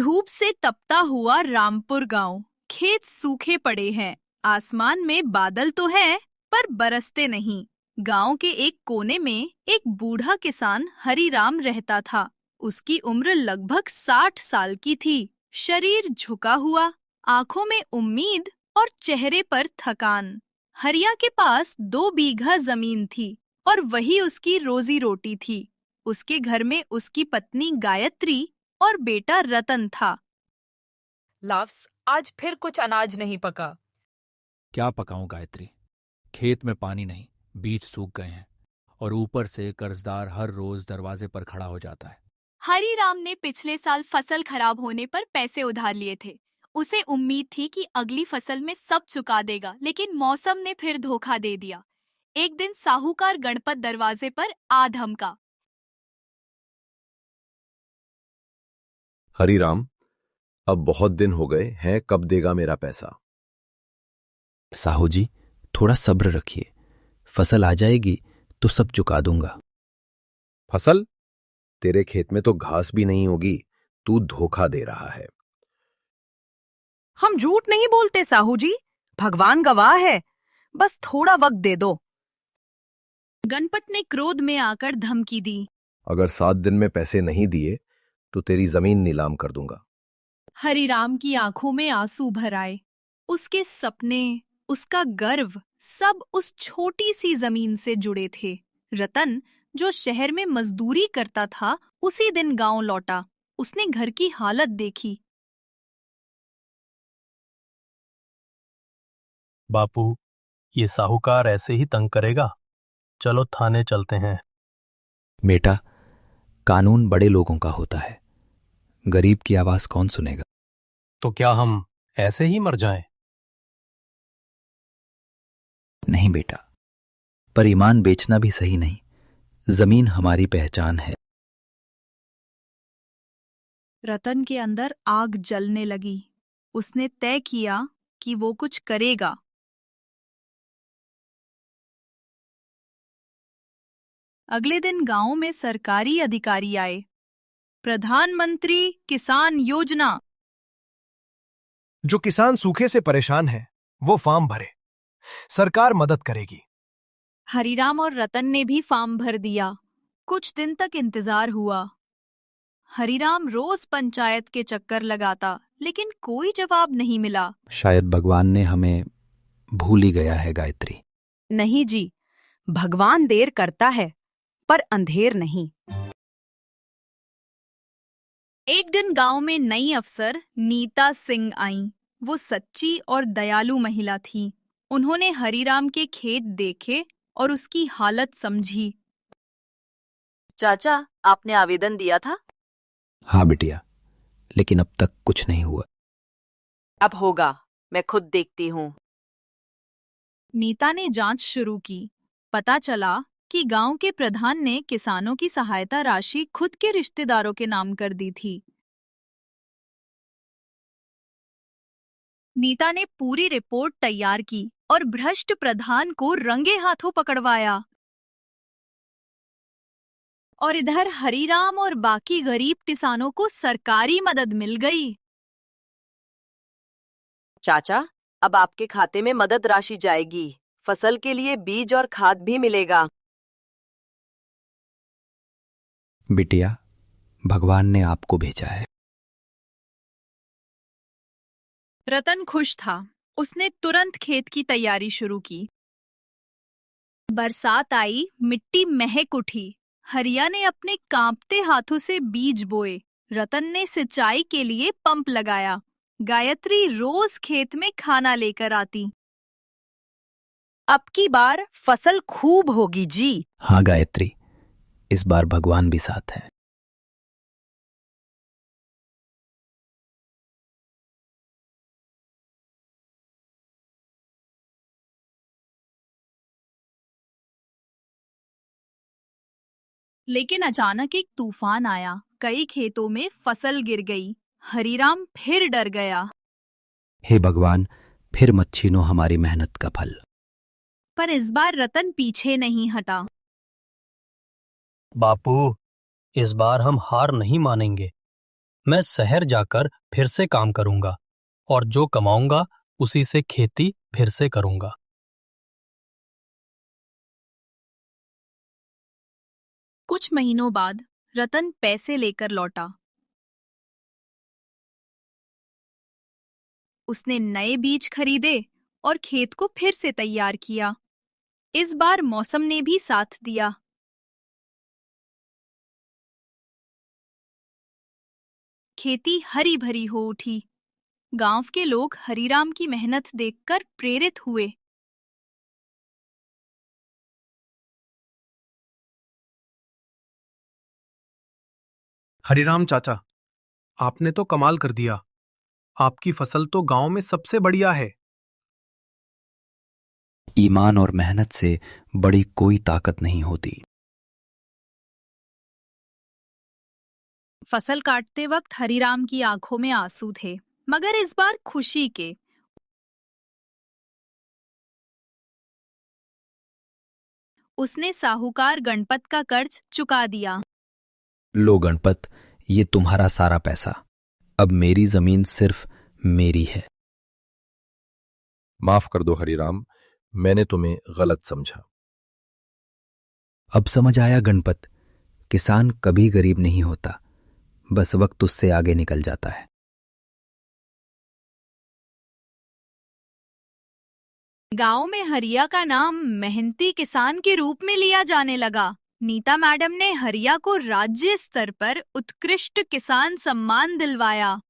धूप से तपता हुआ रामपुर गांव। खेत सूखे पड़े हैं। आसमान में बादल तो है पर बरसते नहीं। गांव के एक कोने में एक बूढ़ा किसान हरिराम रहता था। उसकी उम्र लगभग 60 साल की थी। शरीर झुका हुआ, आंखों में उम्मीद और चेहरे पर थकान। हरिया के पास 2 बीघा जमीन थी और वही उसकी रोजी रोटी थी। उसके घर में उसकी पत्नी गायत्री और बेटा रतन था। लाफ्स, आज फिर कुछ अनाज नहीं पका। क्या पकाऊं गायत्री? खेत में पानी नहीं, बीज सूख गए हैं और ऊपर से कर्जदार हर रोज दरवाजे पर खड़ा हो जाता है। हरिराम ने पिछले साल फसल खराब होने पर पैसे उधार लिए थे। उसे उम्मीद थी कि अगली फसल में सब चुका देगा, लेकिन मौसम ने फिर धोखा दे दिया। एक दिन साहूकार गणपत दरवाजे पर आ धमका। हरिराम, अब बहुत दिन हो गए हैं, कब देगा मेरा पैसा? साहू जी, थोड़ा सब्र रखिए, फसल आ जाएगी तो सब चुका दूंगा। फसल? तेरे खेत में तो घास भी नहीं होगी, तू धोखा दे रहा है। हम झूठ नहीं बोलते साहू जी, भगवान गवाह है। बस थोड़ा वक्त दे दो। गणपत ने क्रोध में आकर धमकी दी। अगर 7 दिन में पैसे नहीं दिए तो तेरी जमीन नीलाम कर दूंगा। हरिराम की आंखों में आंसू भर आए। उसके सपने, उसका गर्व, सब उस छोटी सी जमीन से जुड़े थे। रतन, जो शहर में मजदूरी करता था, उसी दिन गांव लौटा। उसने घर की हालत देखी। बापू, ये साहूकार ऐसे ही तंग करेगा। चलो थाने चलते हैं। बेटा, कानून बड़े लोगों का होता है, गरीब की आवाज कौन सुनेगा? तो क्या हम ऐसे ही मर जाएं? नहीं बेटा, पर ईमान बेचना भी सही नहीं। जमीन हमारी पहचान है। रतन के अंदर आग जलने लगी। उसने तय किया कि वो कुछ करेगा। अगले दिन गांव में सरकारी अधिकारी आए। प्रधानमंत्री किसान योजना। जो किसान सूखे से परेशान है वो फॉर्म भरे, सरकार मदद करेगी। हरिराम और रतन ने भी फॉर्म भर दिया। कुछ दिन तक इंतजार हुआ। हरिराम रोज पंचायत के चक्कर लगाता, लेकिन कोई जवाब नहीं मिला। शायद भगवान ने हमें भूल ही गया है गायत्री। नहीं जी, भगवान देर करता है पर अंधेर नहीं। एक दिन गांव में नई अफसर नीता सिंह आईं। वो सच्ची और दयालु महिला थी। उन्होंने हरिराम के खेत देखे और उसकी हालत समझी। चाचा, आपने आवेदन दिया था? हाँ बिटिया, लेकिन अब तक कुछ नहीं हुआ। अब होगा, मैं खुद देखती हूँ। नीता ने जांच शुरू की। पता चला कि गांव के प्रधान ने किसानों की सहायता राशि खुद के रिश्तेदारों के नाम कर दी थी। नीता ने पूरी रिपोर्ट तैयार की और भ्रष्ट प्रधान को रंगे हाथों पकड़वाया। और इधर हरिराम और बाकी गरीब किसानों को सरकारी मदद मिल गई। चाचा, अब आपके खाते में मदद राशि जाएगी। फसल के लिए बीज और खाद भी मिलेगा। बिटिया, भगवान ने आपको भेजा है। रतन खुश था। उसने तुरंत खेत की तैयारी शुरू की। बरसात आई, मिट्टी महक उठी। हरिया ने अपने कांपते हाथों से बीज बोए। रतन ने सिंचाई के लिए पंप लगाया। गायत्री रोज खेत में खाना लेकर आती। अब की बार फसल खूब होगी जी। हाँ गायत्री, इस बार भगवान भी साथ है। लेकिन अचानक एक तूफान आया। कई खेतों में फसल गिर गई। हरिराम फिर डर गया। हे भगवान, फिर मत छीनो हमारी मेहनत का फल। पर इस बार रतन पीछे नहीं हटा। बापू, इस बार हम हार नहीं मानेंगे। मैं शहर जाकर फिर से काम करूंगा और जो कमाऊंगा उसी से खेती फिर से करूंगा। कुछ महीनों बाद रतन पैसे लेकर लौटा। उसने नए बीज खरीदे और खेत को फिर से तैयार किया। इस बार मौसम ने भी साथ दिया। खेती हरी भरी हो उठी। गांव के लोग हरीराम की मेहनत देखकर प्रेरित हुए। हरिराम चाचा, आपने तो कमाल कर दिया। आपकी फसल तो गांव में सबसे बढ़िया है। ईमान और मेहनत से बड़ी कोई ताकत नहीं होती। फसल काटते वक्त हरीराम की आंखों में आंसू थे, मगर इस बार खुशी के। उसने साहूकार गणपत का कर्ज चुका दिया। लो गणपत, ये तुम्हारा सारा पैसा। अब मेरी जमीन सिर्फ मेरी है। माफ कर दो हरिराम, मैंने तुम्हें गलत समझा। अब समझ आया गणपत, किसान कभी गरीब नहीं होता, बस वक्त उससे आगे निकल जाता है। गांव में हरिया का नाम मेहनती किसान के रूप में लिया जाने लगा। नीता मैडम ने हरिया को राज्य स्तर पर उत्कृष्ट किसान सम्मान दिलवाया।